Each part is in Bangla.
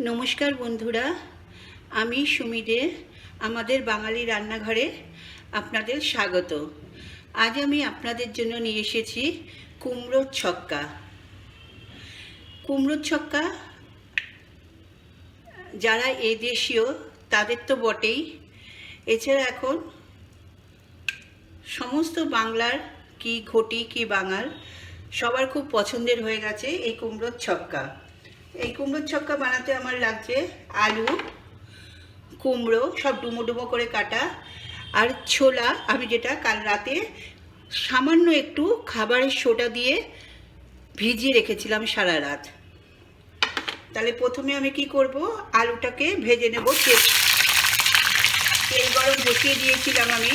নমস্কার বন্ধুরা, আমি সুমি দে আমাদের বাঙালি রান্নাঘরে আপনাদের স্বাগত। আজ আমি আপনাদের জন্য নিয়ে এসেছি কুমড়োর ছক্কা। কুমড়োর ছক্কা যারা এদেশীয় তাদের তো বটেই, এছাড়া এখন সমস্ত বাংলার কি ঘটি কি বাঙাল সবার খুব পছন্দের হয়ে গেছে এই কুমড়োর ছক্কা। এই কুমড়োর ছক্কা বানাতে আমার লাগছে আলু, কুমড়ো সব ডুমো ডুমো করে কাটা, আর ছোলা আমি যেটা কাল রাতে সামান্য একটু খাবারের সোডা দিয়ে ভিজিয়ে রেখেছিলাম সারা রাত। তাহলে প্রথমে আমি কি করব, আলুটাকে ভেজে নেব। তেল গরম বসিয়ে দিয়েছিলাম আমি।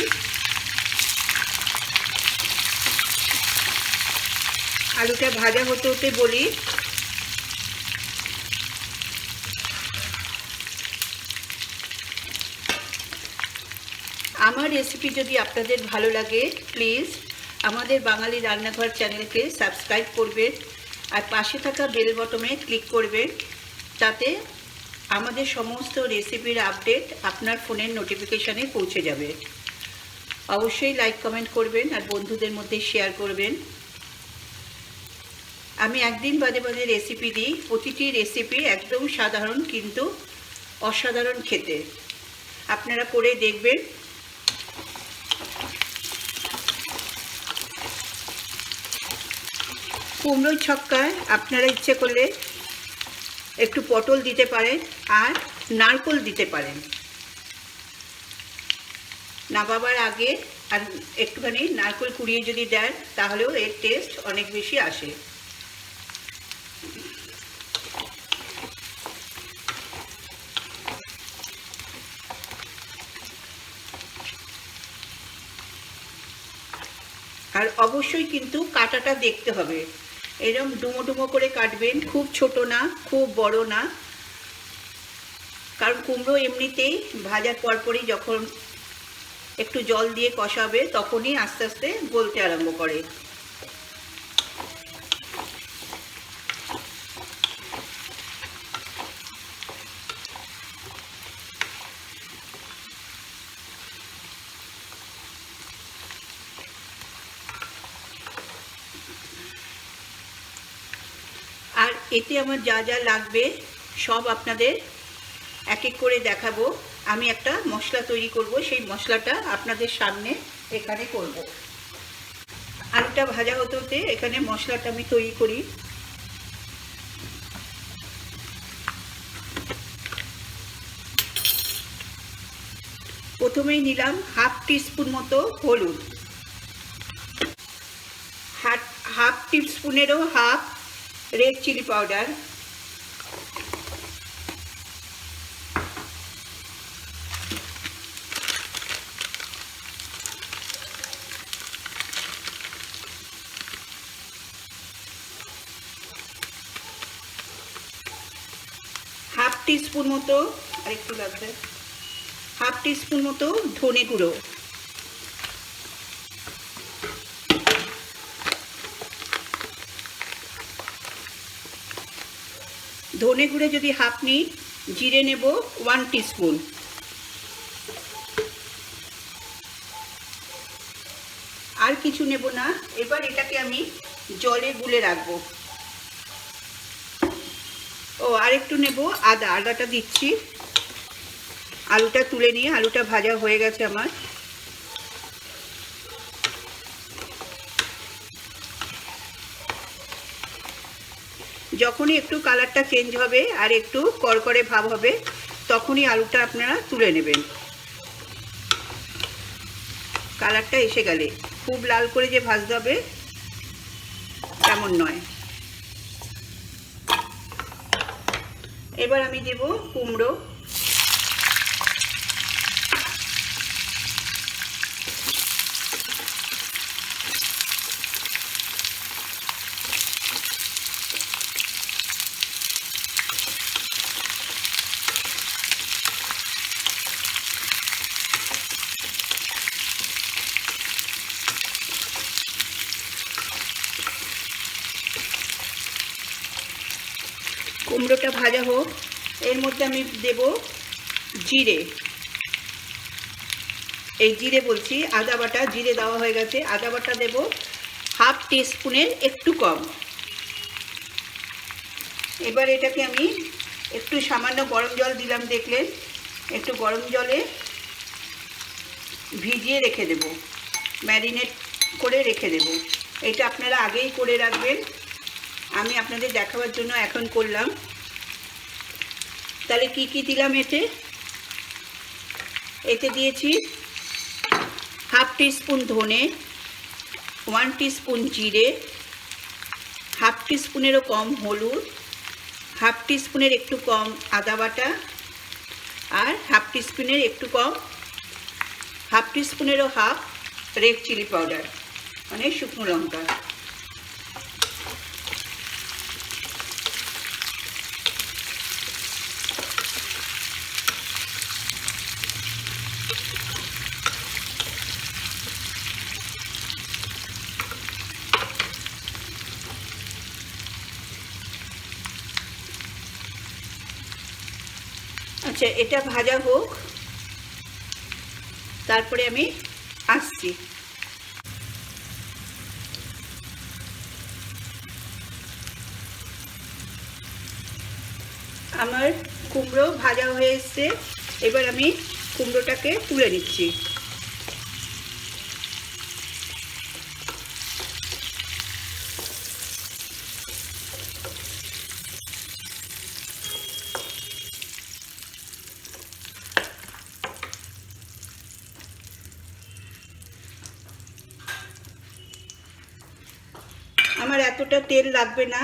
আলুটা ভাজা হতে হতে বলি, আমার রেসিপি যদি আপনাদের ভালো লাগে প্লিজ আমাদের বাঙালি রান্নাঘর চ্যানেলকে সাবস্ক্রাইব করবেন আর পাশে থাকা বেল বটনে ক্লিক করবেন, তাতে আমাদের সমস্ত রেসিপির আপডেট আপনার ফোনের নোটিফিকেশানে পৌঁছে যাবে। অবশ্যই লাইক কমেন্ট করবেন আর বন্ধুদের মধ্যে শেয়ার করবেন। আমি একদিন বাদে বাদে রেসিপি দিই, প্রতিটি রেসিপি একদম সাধারণ কিন্তু অসাধারণ খেতে। আপনারা করে দেখবেন। কুমড়োর ছক্কায় আপনারা ইচ্ছে করলে একটু পটল দিতে পারেন আর নারকেল দিতে পারেন। নামাবার আগে আর একটুখানি নারকেল কুড়িয়ে যদি দেন তাহলেও এর টেস্ট অনেক বেশি আসে। আর অবশ্যই কিন্তু কাটাটা দেখতে হবে, এরকম ডুমো ডুমো করে কাটবেন, খুব ছোট না খুব বড় না, কারণ কুমড়ো এমনিতেই ভাজার পরপরই যখন একটু জল দিয়ে কষাবে তখনই আস্তে আস্তে গলতে আরম্ভ করে। আর এতে আমার যা যা লাগবে সব আপনাদের এক এক করে দেখাবো। আমি একটা মশলা তৈরি করব, সেই মশলাটা আপনাদের সামনে এখানে করব। আলুটা ভাজা হতে হতে এখানে মশলাটা আমি তৈরি করি। প্রথমেই নিলাম হাফ টিস্পুন মতো হলুদ, হাফ টিস্পুনেরও half red chilli powder, half teaspoon মতো, আরেকটু লাগবে, হাফ টিস্পুন মতো ধনে গুঁড়ো, ধনে গুঁড়ো যদি হাফ নিই, জিরে নেব 1 টিস্পুন, আর কিছু নেব না। এবার এটাকে আমি জলে গুলে রাখবো। ও আর একটু নেব আদা, আদাটা দিচ্ছি। আলুটা তুলে নিয়ে, আলুটা ভাজা হয়ে গেছে আমার। যখনই একটু কালারটা চেঞ্জ হবে আর একটু করকরে ভাব হবে তখনই আলুটা আপনারা তুলে নেবেন। কালারটা এসে গেলে, খুব লাল করে যে ভাজতে হবে তেমন নয়। এবার আমি দেব কুমড়ো। কুমড়োটা ভাজা হোক, এর মধ্যে আমি দেব জিরে, এই জিরে বলছি, আদা বাটা, জিরে দেওয়া হয়ে গেছে, আদা বাটা দেব হাফ টিস্পুনের একটু কম। এবার এটাকে আমি একটু সামান্য গরম জল দিলাম, দেখলেন, একটু গরম জলে ভিজিয়ে রেখে দেব, ম্যারিনেট করে রেখে দেব। এটা আপনারা আগেই করে রাখবেন, আমি আপনাদের দেখাবার জন্য এখন করলাম। তাহলে কি কি দিলাম এতে দিয়েছি হাফ টিস্পুন ধনে, 1 টিস্পুন জিরে, হাফ টিস্পুনেরও কম হলুদ, হাফ টিস্পুনের একটু কম আদা বাটা, আর হাফ টিস্পুনের একটু কম, হাফ টিস্পুনেরও হাফ রেড চিলি পাউডার, মানে শুকনো লঙ্কা। আচ্ছা, এটা ভাজা হোক, তারপরে আমি আসছি। আমার কুমড়ো ভাজা হয়ে এসছে, এবার আমি কুমড়োটাকে তুলে নিচ্ছি। আমার এতটা তেল লাগবে না,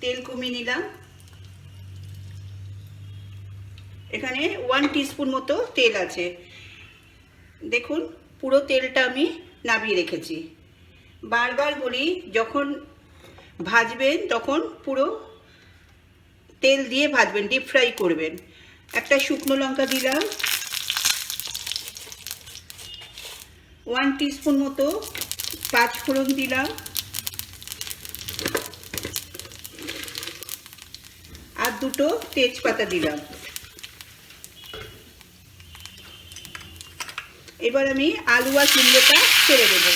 তেল কমিয়ে নিলাম। এখানে 1 টিস্পুন মতো তেল আছে, দেখুন পুরো তেলটা আমি নামিয়ে রেখেছি। বারবার বলি, যখন ভাজবেন তখন পুরো তেল দিয়ে ভাজবেন, ডিপ ফ্রাই করবেন। একটা শুকনো লঙ্কা দিলাম, 1 টিস্পুন মতো পাঁচ ফোড়ন দিলাম, আর দুটো তেজপাতা দিলাম। এবার আমি আলু আর কুমড়োটা ছেড়ে দেবো।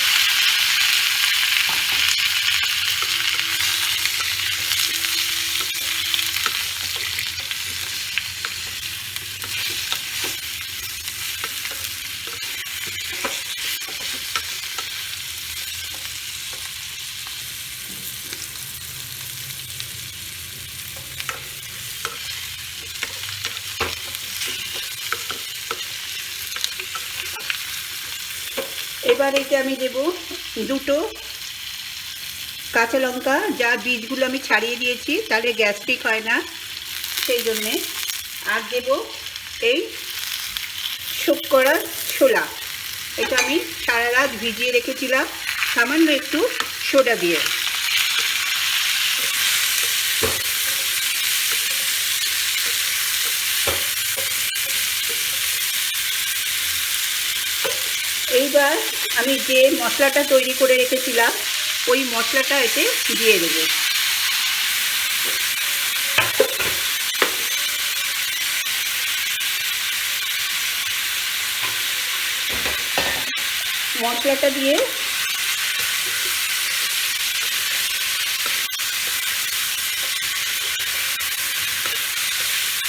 এবার এতে আমি দেব দুটো কাঁচা লঙ্কা, যার বীজগুলো আমি ছাড়িয়ে দিয়েছি, তাহলে গ্যাস্ট্রিক হয় না, সেই জন্যে। আর দেব এই শোক করা ছোলা, এটা আমি সারা রাত ভিজিয়ে রেখেছিলাম সামান্য একটু সোডা দিয়ে। এইবার আমি যে মশলাটা তৈরি করে রেখেছিলাম, ওই মশলাটা এতে দিয়ে দেব। মশলাটা দিয়ে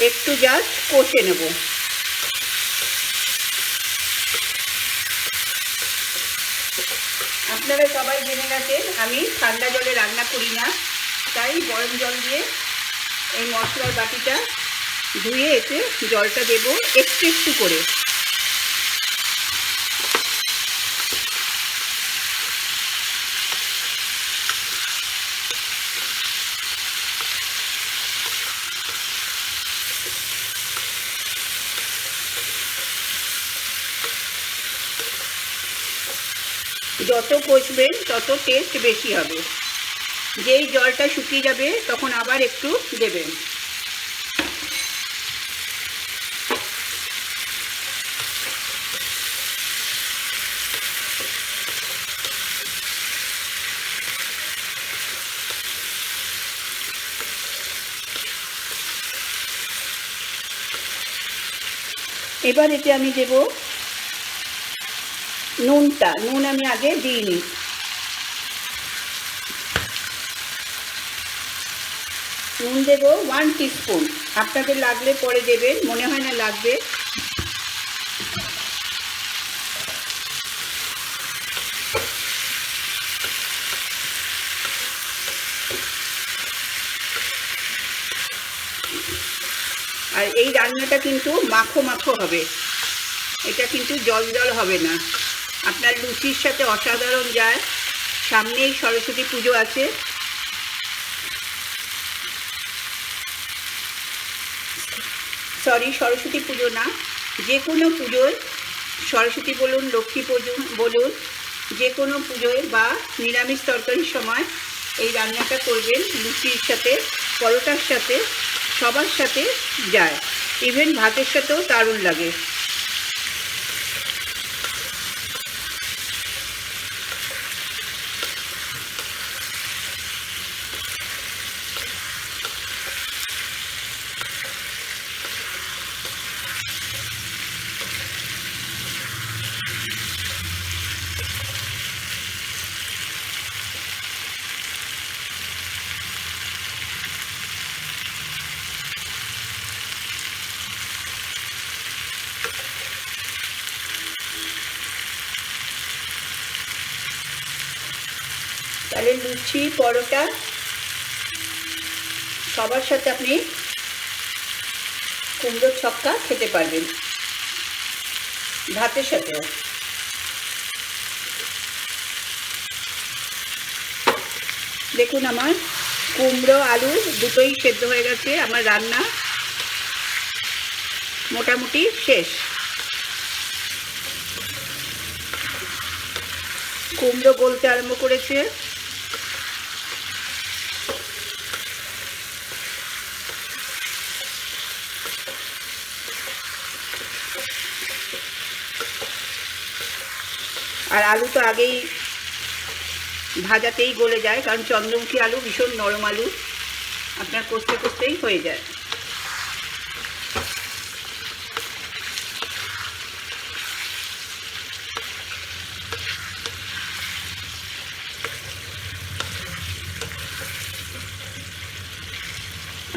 একটু জাস্ট কষে নেব। আপনারা সবাই জেনে গেছেন আমি ঠান্ডা জলে রান্না করি না, তাই গরম জল দিয়ে এই মশলার বাটিটা ধুয়ে এতে জলটা দেব একটু একটু করে। যত কষবেন তত টেস্ট বেশি হবে। যেই জলটা শুকিয়ে যাবে তখন আবার একটু দেবেন। এবার এতে আমি দেব নুনটা। নুন আমি আগে দিইনি। নুন দেব 1 টিস্পুন। আপনাদের লাগলে পরে দেবেন, মনে হয় না লাগবে। আর এই রান্নাটা কিন্তু মাখো মাখো হবে, এটা কিন্তু জল জল হবে না। আপনার লুচির সাথে অসাধারণ যায়। সামনেই সরস্বতী পুজো আছে। সরস্বতী পুজো না, যে কোনো পুজোয়, সরস্বতী বলুন, লক্ষ্মী পুজো বলুন, যে কোনো পুজোয় বা নিরামিষ তরকারির সময় এই রান্নাটা করবেন। লুচির সাথে, পরোটার সাথে, সবার সাথে যায়। ইভেন ভাতের সাথেও দারুণ লাগে। তাহলে লুচি, পরোটা সবার সাথে আপনি কুমড়োর ছক্কা খেতে পারবেন, ভাতের সাথেও। দেখুন আমার কুমড়ো আলু দুটোই সেদ্ধ হয়ে গেছে। আমার রান্না মোটামুটি শেষ। কুমড়ো গলতে আরম্ভ করেছে। আর আলু তো আগেই ভাজাতেই গলে যায়, কারণ চন্দ্রমুখী আলু ভীষণ নরম আলু, আপনার কষতে কষতেই হয়ে যায়।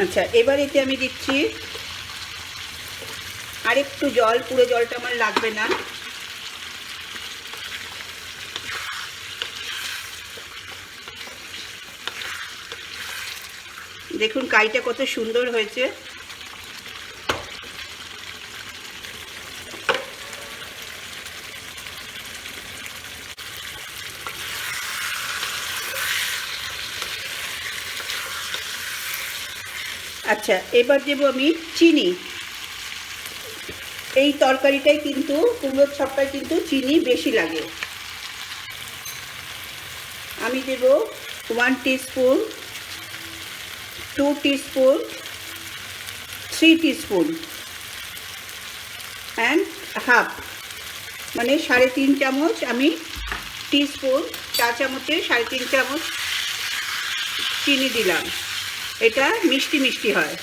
আচ্ছা, এবার এতে আমি দিচ্ছি আরেকটু জল। পুরো জলটা আমার লাগবে না। দেখুন কাইটা কত সুন্দর হয়েছে। আচ্ছা, এবার দেবো আমি চিনি। এই তরকারিটাই কিন্তু, কুমড়োর ছক্কায় কিন্তু চিনি বেশি লাগে। আমি দেব 1 teaspoon, 2 teaspoon, 3 teaspoon and half, মানে 3.5 চামচ। আমি টিস্পুন, চা চামচে 3.5 চামচ চিনি দিলাম। এটা মিষ্টি মিষ্টি হয়।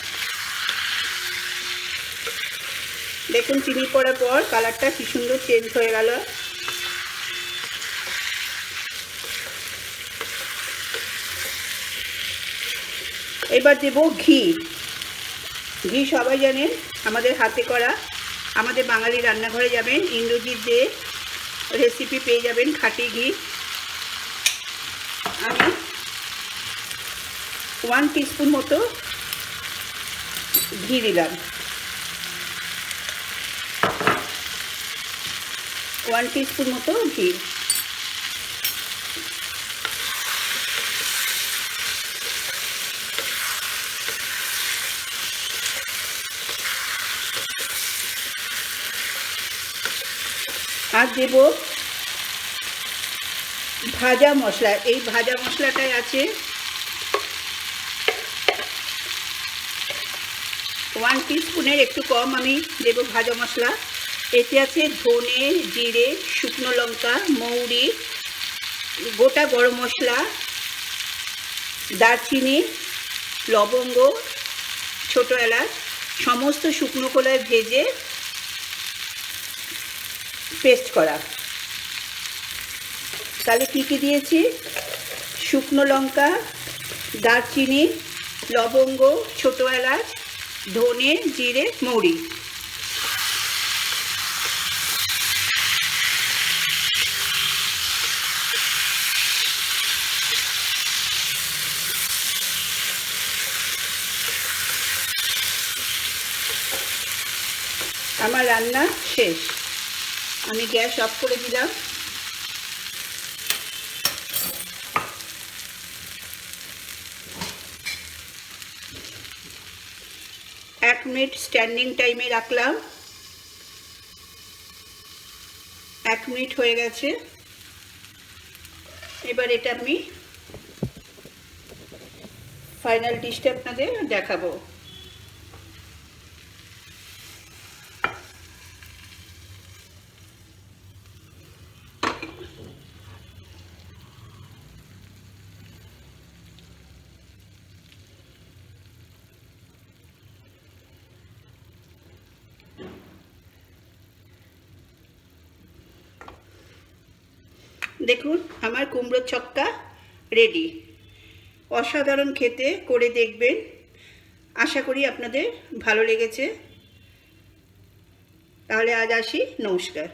দেখুন চিনি পড়ার পর কালারটা কি সুন্দর চেঞ্জ হয়ে গেল। এবার দেব ঘি। ঘি সবাই জানেন আমাদের হাতে করা। আমাদের বাঙালি রান্নাঘরে যাবেন, ইন্দ্রজিৎ দে রেসিপি পেয়ে যাবেন খাঁটি ঘি। আমি 1 টিস্পুন মতো ঘি দিলাম। 1 টিস্পুন মতো ঘি। আর দেব ভাজা মশলা। এই ভাজা মশলাটাই আছে 1 টিস্পুনের একটু কম আমি দেব ভাজা মশলা। এতে আছে ধনে, জিরে, শুকনো লঙ্কা, মৌরি, গোটা গরম মশলা, দারচিনি, লবঙ্গ, ছোটো এলাচ, সমস্ত শুকনো খোলায় ভেজে পেস্ট করা। তাহলে কী কী দিয়েছি? শুকনো লঙ্কা, দারচিনি, লবঙ্গ, ছোটো এলাচ, ধনে, জিরে, মৌরি। আমার রান্না শেষ, আমি গ্যাস অফ করে দিলাম। এক মিনিট স্ট্যান্ডিং টাইমে রাখলাম। 1 মিনিট হয়ে গেছে। এবার এটা আমি ফাইনাল ডিশটা আপনাদের দেখাবো। দেখুন আমার কুমড়োর ছক্কা রেডি। অসাধারণ খেতে, করে দেখবেন। আশা করি আপনাদের ভালো লেগেছে। তাহলে আজ আসি, নমস্কার।